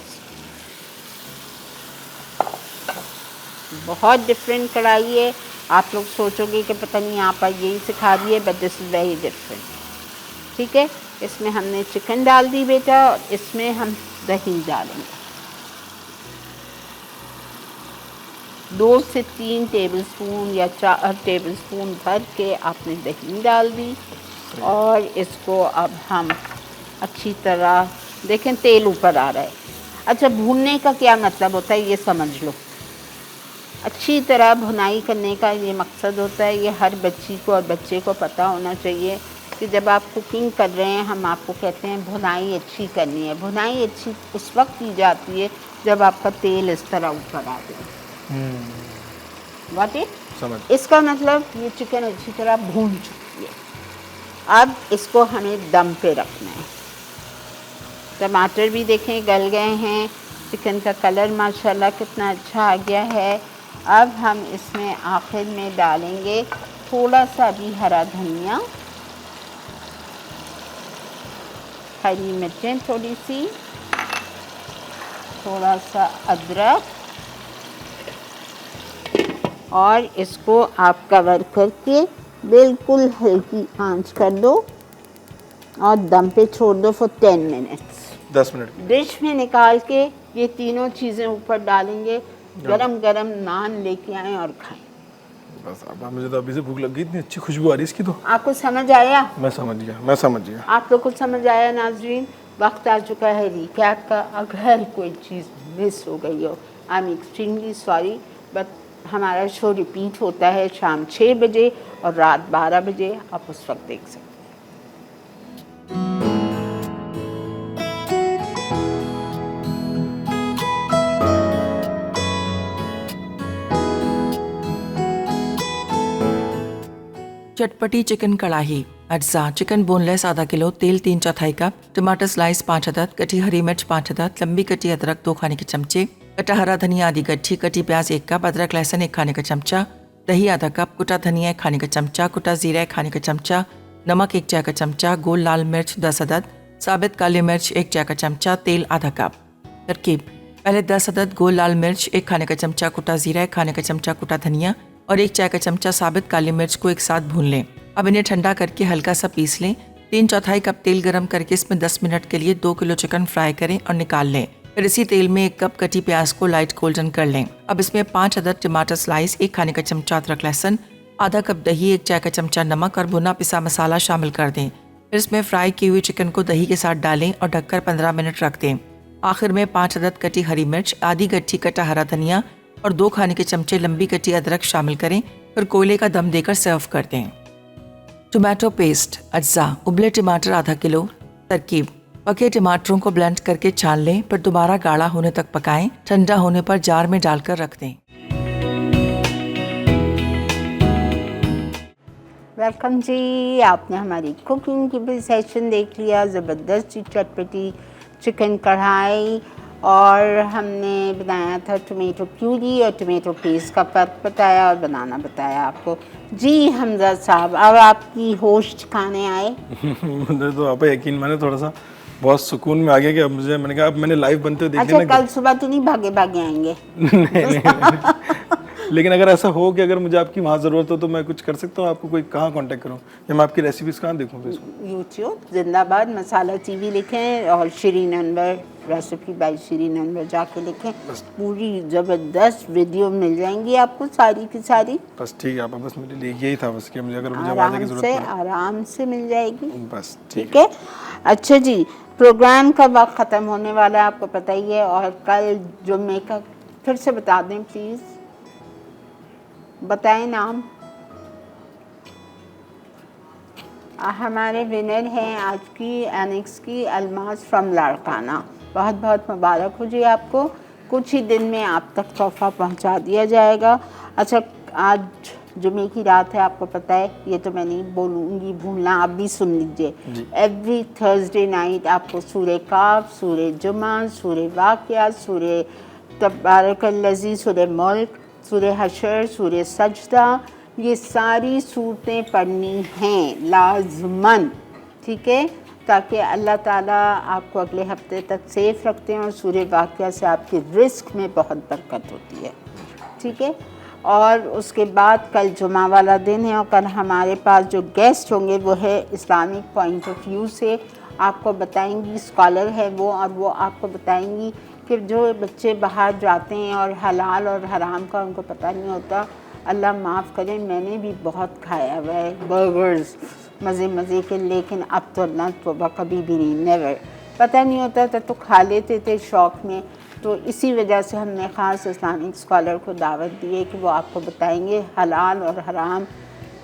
बहुत डिफरेंट कढ़ाई है। आप लोग सोचोगे कि पता नहीं आप यही सिखा रही है, but this is very different, ठीक है। इसमें हमने चिकन डाल दी बेटा, और इसमें हम दही डालेंगे। 2 से 3 टेबलस्पून या 4 टेबलस्पून भर के आपने दही डाल दी, और इसको अब हम अच्छी तरह, देखें तेल ऊपर आ रहा है। अच्छा भूनने का क्या मतलब होता है ये समझ लो। अच्छी तरह भुनाई करने का ये मकसद होता है, ये हर बच्ची को और बच्चे को पता होना चाहिए कि जब आप कुकिंग कर रहे हैं, हम आपको कहते हैं भुनाई अच्छी करनी है। भुनाई अच्छी उस वक्त की जाती है जब आपका तेल इस तरह ऊपर आ जाए। Got it? समझ। इसका मतलब ये चिकन अच्छी तरह भून चुकी है। अब इसको हमें दम पे रखना है। टमाटर भी देखें गल गए हैं, चिकन का कलर माशाल्लाह कितना अच्छा आ गया है। अब हम इसमें आखिर में डालेंगे थोड़ा सा भी हरा धनिया, हरी मिर्चें थोड़ी सी, थोड़ा सा अदरक, और इसको आप कवर करके बिल्कुल हल्की आंच कर दो और दम पे छोड़ दो फॉर 10 मिनट्स। 10 मिनट। डिश में निकाल के ये तीनों चीज़ें ऊपर डालेंगे, गरम गरम नान लेके आएँ और खाएं। बस अब मुझे तो अभी से भूख लग गई, इतनी अच्छी खुशबू आ रही है इसकी तो। आपको समझ आया? मैं समझ गया। आप लोग को समझ आया नाज़रीन? वक्त आ चुका है रिकैप का। अगर कोई चीज़ मिस हो गई हो, I am extremely sorry, but हमारा शो रिपीट होता है शाम 6 बजे और रात 12 बजे, आप उस वक्त देख सकते हैं। चटपटी चिकन कढ़ाई। अज्जा: चिकन बोनलेस आधा किलो, तेल 3/4 कप, टमाटर स्लाइस 5 अदद, कटी हरी मिर्च 5 अदद, लंबी कटी अदरक 2 खाने के चमचे, कटा हरा धनिया आधी गड्ढी, कटी प्याज 1 कप, अदरक लहसुन 1 खाने का चमचा, दही आधा कप, कुटा धनिया 1 खाने का चमचा, कुटा जीरा 1 खाने का चमचा, नमक 1 चाय का चमचा, गोल लाल मिर्च 10 अदद, साबित काली मिर्च 1 चाय का चमचा, तेल आधा कप। तरकीब: पहले 10 अदद गोल लाल मिर्च, 1 खाने का चमचा कुटा जीरा, 1 खाने का चमचा कुटा धनिया और 1 चाय का चमचा साबित काली मिर्च को एक साथ भून लें। अब इन्हें ठंडा करके हल्का सा पीस लें। 3/4 कप तेल गरम करके इसमें 10 मिनट के लिए 2 किलो चिकन फ्राई करें और निकाल लें। फिर इसी तेल में 1 कप कटी प्याज को लाइट गोल्डन कर लें। अब इसमें 5 अदद टमाटर स्लाइस, 1 खाने का चमचा अदरक लहसुन, आधा कप दही, 1 चाय का चमचा नमक और भुना पिसा मसाला शामिल कर दें। फिर इसमें फ्राई की हुई चिकन को दही के साथ डालें और ढककर 15 मिनट रख दें। आखिर में 5 अदद कटी हरी मिर्च, आधी गट्ठी कटा हरा धनिया और 2 खाने के चमचे लंबी कटी अदरक शामिल करें। फिर कोयले का दम देकर सर्व कर दें। टोमेटो पेस्ट अज्जा, उबले टमाटर आधा किलो। तरकीब: पके टमाटरों को ब्लेंड करके छान लें, फिर दोबारा गाढ़ा होने तक पकाएं। ठंडा होने पर जार में डालकर रख दें। वेलकम जी, आपने हमारी कुकिंग की भी सेशन देख लिया। ज़बरदस्त चटपटी चिकन कढ़ाई, और हमने बनाया था टमेटो प्यूरी और टमेटो पेस्ट का फ़र्क बताया और बनाना बताया आपको। जी हमजा साहब, अब आपकी होस्ट खाने आए। मुझे तो आप यकीन माने थोड़ा सा बहुत सुकून में आ गया कि अब मुझे, मैंने कहा अब मैंने लाइव बनते हुए देख लिया अच्छा, कल सुबह तो नहीं भागे भागे आएंगे? नहीं। लेकिन अगर ऐसा हो कि अगर मुझे आपकी वहाँ ज़रूरत हो तो मैं कुछ कर सकता हूँ, आपको कोई कहाँ कांटेक्ट करूँ या मैं आपकी रेसिपीज़ कहाँ देखूँ? यूट्यूब जिंदाबाद मसाला टीवी लिखें और शिरीन अनवर रेसिपी बाय शिरीन अनवर जाके लिखें, पूरी ज़बरदस्त वीडियो मिल जाएंगी आपको सारी की सारी। बस ठीक है, आप बस मेरे लिए यही था बस कि मुझे अगर मुझे आराम की ज़रूरत से पड़े आराम से मिल जाएगी। बस ठीक है। अच्छा जी, प्रोग्राम का वक्त ख़त्म होने वाला है, आपको पता ही है। और कल जुम्मे का फिर से बता दें प्लीज़, बताएं नाम। हमारे विनर हैं आज की एनिक्स की अलमास फ्रॉम लाड़काना। बहुत बहुत मुबारक हो जी आपको। कुछ ही दिन में आप तक तोहफा पहुंचा दिया जाएगा। अच्छा, आज जुमे की रात है, आपको पता है, ये तो मैं नहीं बोलूँगी, भूलना, आप भी सुन लीजिए। एवरी थर्सडे नाइट आपको सूरह काफ, सूरह जुमा, सूरह वाक़िया, सूरह तबारकल्लज़ी, सूरह मुल्क, सूरह हशर, सूरह सजदा, ये सारी सूरतें पढ़नी हैं लाज़मन। ठीक है, ताकि अल्लाह ताला आपको अगले हफ्ते तक सेफ़ रखते हैं और सूरह वाक़िया से आपके रिस्क में बहुत बरकत होती है। ठीक है, और उसके बाद कल जुमा वाला दिन है और कल हमारे पास जो गेस्ट होंगे वो है इस्लामिक पॉइंट ऑफ व्यू से आपको बताएंगी, स्कॉलर है वो, और वो आपको बताएंगी कि जो बच्चे बाहर जाते हैं और हलाल और हराम का उनको पता नहीं होता, अल्लाह माफ़ करे, मैंने भी बहुत खाया हुआ है बर्गर्स मज़े मज़े के, लेकिन अब तो अल्लाह तौबा कभी भी नहीं, नेवर, पता नहीं होता था तो खा लेते थे शौक़ में। तो इसी वजह से हमने ख़ास इस्लामिक स्कॉलर को दावत दी है कि वो आपको बताएंगे हलाल और हराम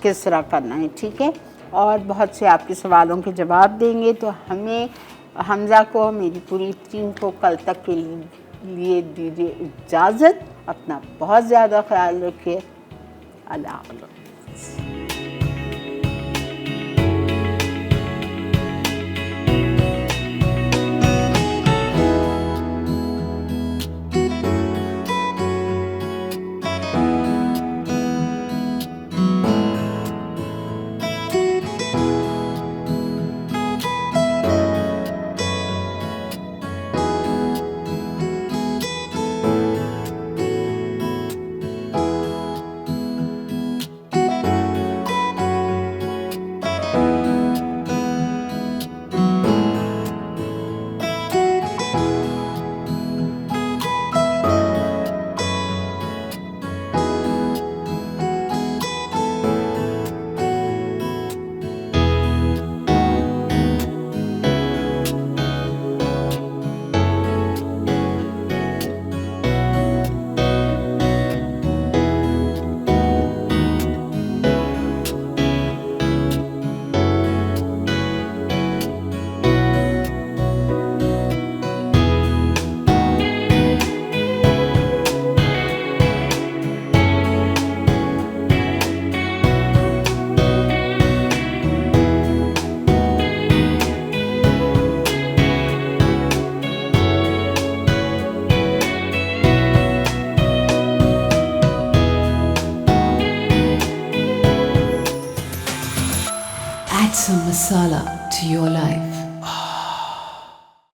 किस तरह करना है। ठीक है, और बहुत से आपके सवालों के जवाब देंगे। तो हमें, हमज़ा को, मेरी पूरी टीम को कल तक के लिए दीजिए इजाज़त। अपना बहुत ज़्यादा ख्याल रखिए। अल्लाह हाफ़िज़। Add some masala to your life.